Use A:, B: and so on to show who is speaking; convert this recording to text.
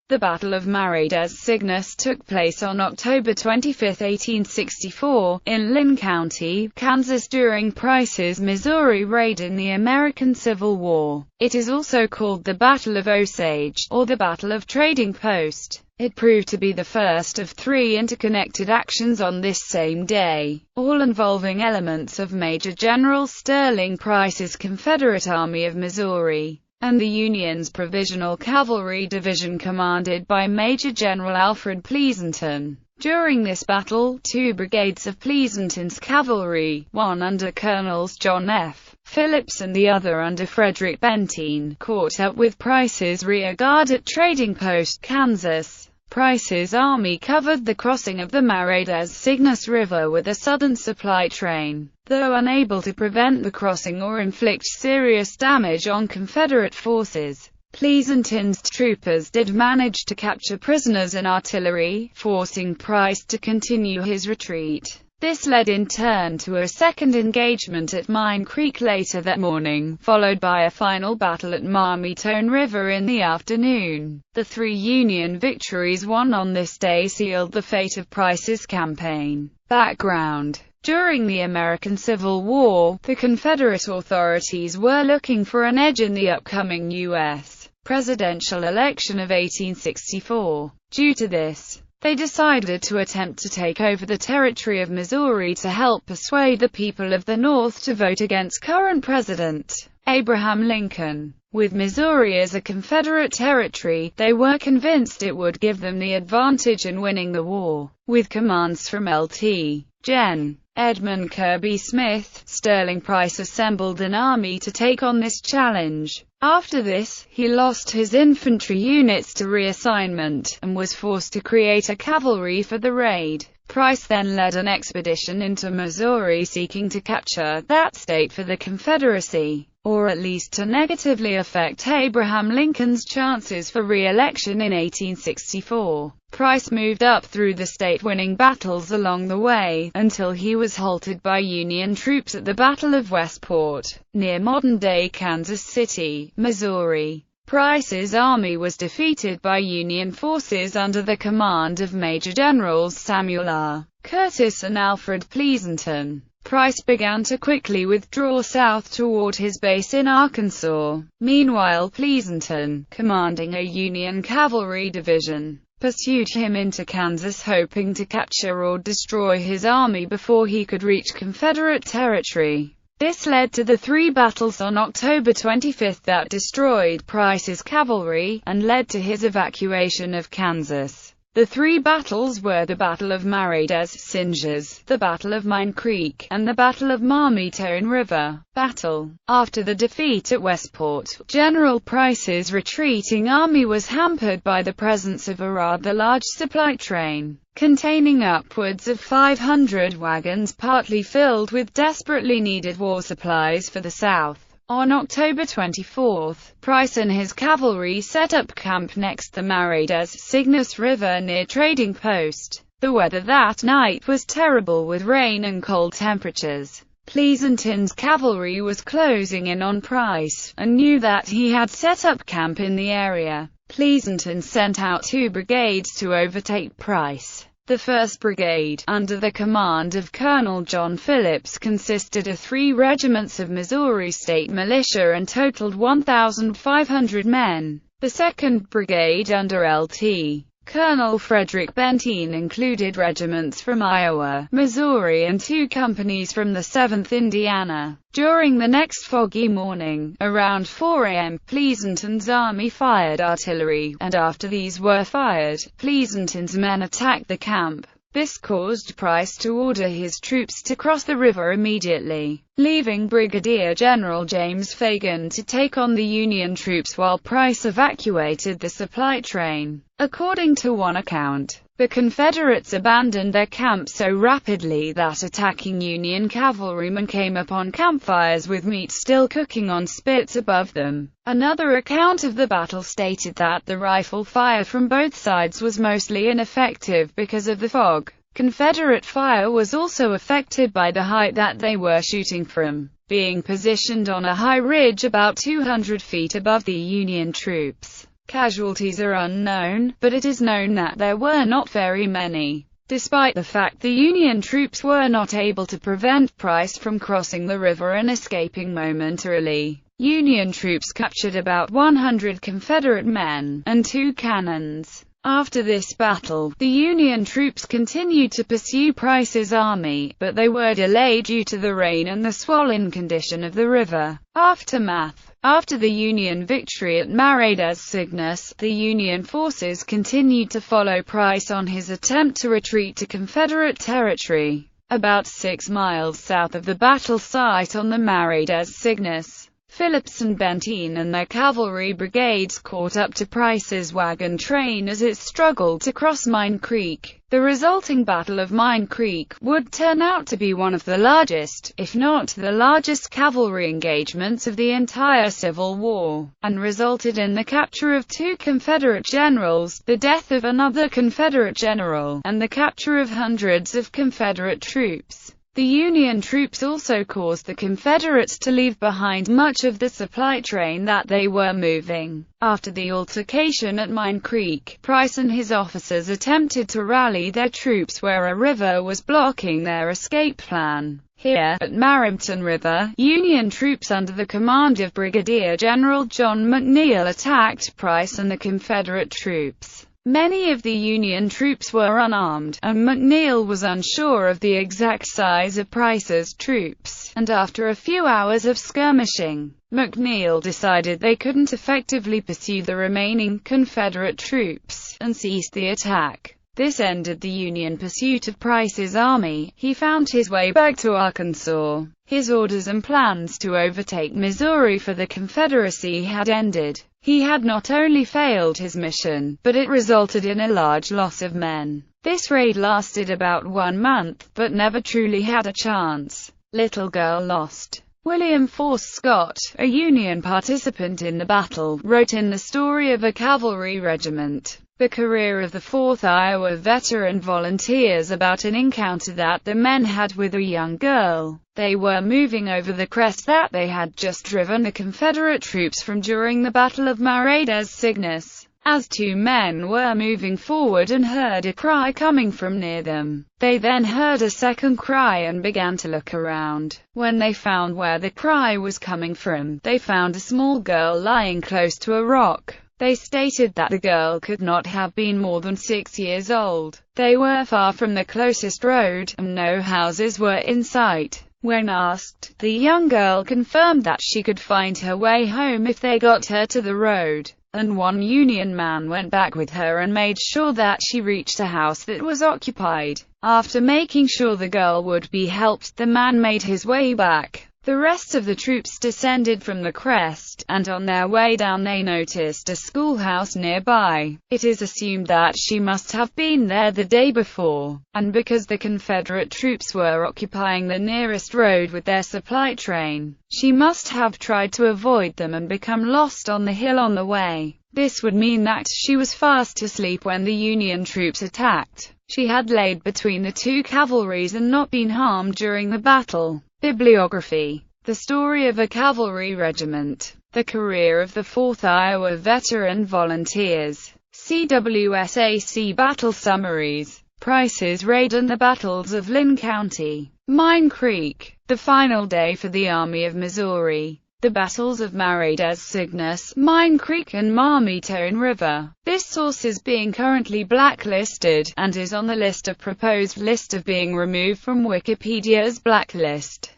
A: The Battle of Marais des Cygnes took place on October 25, 1864, in Lynn County, Kansas during Price's Missouri raid in the American Civil War. It is also called the Battle of Osage, or the Battle of Trading Post. It proved to be the first of three interconnected actions on this same day, all involving elements of Major General Sterling Price's Confederate Army of Missouri and the Union's Provisional Cavalry Division commanded by Major General Alfred Pleasonton. During this battle, two brigades of Pleasonton's cavalry, one under Colonels John F. Phillips and the other under Frederick Benteen, caught up with Price's rear guard at Trading Post, Kansas. Price's army covered the crossing of the Marais des Cygnes River with a southern supply train, though unable to prevent the crossing or inflict serious damage on Confederate forces. Pleasonton's troopers did manage to capture prisoners and artillery, forcing Price to continue his retreat. This led in turn to a second engagement at Mine Creek later that morning, followed by a final battle at Maumee River in the afternoon. The three Union victories won on this day sealed the fate of Price's campaign. Background: during the American Civil War, the Confederate authorities were looking for an edge in the upcoming U.S. presidential election of 1864. Due to this, they decided to attempt to take over the territory of Missouri to help persuade the people of the North to vote against current President Abraham Lincoln. With Missouri as a Confederate territory, they were convinced it would give them the advantage in winning the war. With commands from Lt. Gen. Edmund Kirby Smith, Sterling Price assembled an army to take on this challenge. After this, he lost his infantry units to reassignment, and was forced to create a cavalry for the raid. Price then led an expedition into Missouri seeking to capture that state for the Confederacy, or at least to negatively affect Abraham Lincoln's chances for re-election in 1864. Price moved up through the state, winning battles along the way, until he was halted by Union troops at the Battle of Westport, near modern-day Kansas City, Missouri. Price's army was defeated by Union forces under the command of Major Generals Samuel R. Curtis and Alfred Pleasonton. Price began to quickly withdraw south toward his base in Arkansas. Meanwhile, Pleasonton, commanding a Union cavalry division, pursued him into Kansas, hoping to capture or destroy his army before he could reach Confederate territory. This led to the three battles on October 25 that destroyed Price's cavalry, and led to his evacuation of Kansas. The three battles were the Battle of Marais des Cygnes, the Battle of Mine Creek, and the Battle of Maumee River. Battle. After the defeat at Westport, General Price's retreating army was hampered by the presence of a rather large supply train, containing upwards of 500 wagons partly filled with desperately needed war supplies for the South. On October 24, Price and his cavalry set up camp next the Marais des Cygnes River near Trading Post. The weather that night was terrible with rain and cold temperatures. Pleasonton's cavalry was closing in on Price, and knew that he had set up camp in the area. Pleasonton sent out two brigades to overtake Price. The 1st Brigade, under the command of Colonel John Phillips, consisted of 3 regiments of Missouri State Militia and totaled 1,500 men. The 2nd Brigade, under Lt. Colonel Frederick Benteen, included regiments from Iowa, Missouri and 2 companies from the 7th Indiana. During the next foggy morning, around 4 a.m., Pleasonton's army fired artillery, and after these were fired, Pleasonton's men attacked the camp. This caused Price to order his troops to cross the river immediately, leaving Brigadier General James Fagan to take on the Union troops while Price evacuated the supply train. According to one account, the Confederates abandoned their camp so rapidly that attacking Union cavalrymen came upon campfires with meat still cooking on spits above them. Another account of the battle stated that the rifle fire from both sides was mostly ineffective because of the fog. Confederate fire was also affected by the height that they were shooting from, being positioned on a high ridge about 200 feet above the Union troops. Casualties are unknown, but it is known that there were not very many. Despite the fact the Union troops were not able to prevent Price from crossing the river and escaping momentarily, Union troops captured about 100 Confederate men, and 2 cannons. After this battle, the Union troops continued to pursue Price's army, but they were delayed due to the rain and the swollen condition of the river. Aftermath. After the Union victory at Marais Cygnes, the Union forces continued to follow Price on his attempt to retreat to Confederate territory. About 6 miles south of the battle site on the Marais Cygnes, Phillips and Benteen and their cavalry brigades caught up to Price's wagon train as it struggled to cross Mine Creek. The resulting Battle of Mine Creek would turn out to be one of the largest, if not the largest, cavalry engagements of the entire Civil War, and resulted in the capture of 2 Confederate generals, the death of another Confederate general, and the capture of hundreds of Confederate troops. The Union troops also caused the Confederates to leave behind much of the supply train that they were moving. After the altercation at Mine Creek, Price and his officers attempted to rally their troops where a river was blocking their escape plan. Here, at Marais River, Union troops under the command of Brigadier General John McNeill attacked Price and the Confederate troops. Many of the Union troops were unarmed, and McNeill was unsure of the exact size of Price's troops, and after a few hours of skirmishing, McNeill decided they couldn't effectively pursue the remaining Confederate troops, and ceased the attack. This ended the Union pursuit of Price's army. He found his way back to Arkansas. His orders and plans to overtake Missouri for the Confederacy had ended. He had not only failed his mission, but it resulted in a large loss of men. This raid lasted about 1 month, but never truly had a chance. Little Girl Lost. William Force Scott, a Union participant in the battle, wrote in The Story of a Cavalry Regiment, The Career of the 4th Iowa Veteran Volunteers, about an encounter that the men had with a young girl. They were moving over the crest that they had just driven the Confederate troops from during the Battle of Marais Cygnes. As 2 men were moving forward and heard a cry coming from near them, they then heard a second cry and began to look around. When they found where the cry was coming from, they found a small girl lying close to a rock. They stated that the girl could not have been more than 6 years old. They were far from the closest road, and no houses were in sight. When asked, the young girl confirmed that she could find her way home if they got her to the road, and one Union man went back with her and made sure that she reached a house that was occupied. After making sure the girl would be helped, the man made his way back. The rest of the troops descended from the crest, and on their way down they noticed a schoolhouse nearby. It is assumed that she must have been there the day before, and because the Confederate troops were occupying the nearest road with their supply train, she must have tried to avoid them and become lost on the hill on the way. This would mean that she was fast asleep when the Union troops attacked. She had laid between the 2 cavalries and not been harmed during the battle. Bibliography. The Story of a Cavalry Regiment. The Career of the 4th Iowa Veteran Volunteers. CWSAC Battle Summaries. Price's Raid and the Battles of Lynn County. Mine Creek. The final day for the Army of Missouri. The battles of Marais Cygnes, Mine Creek and Maumee River. This source is being currently blacklisted, and is on the list of proposed list of being removed from Wikipedia's blacklist.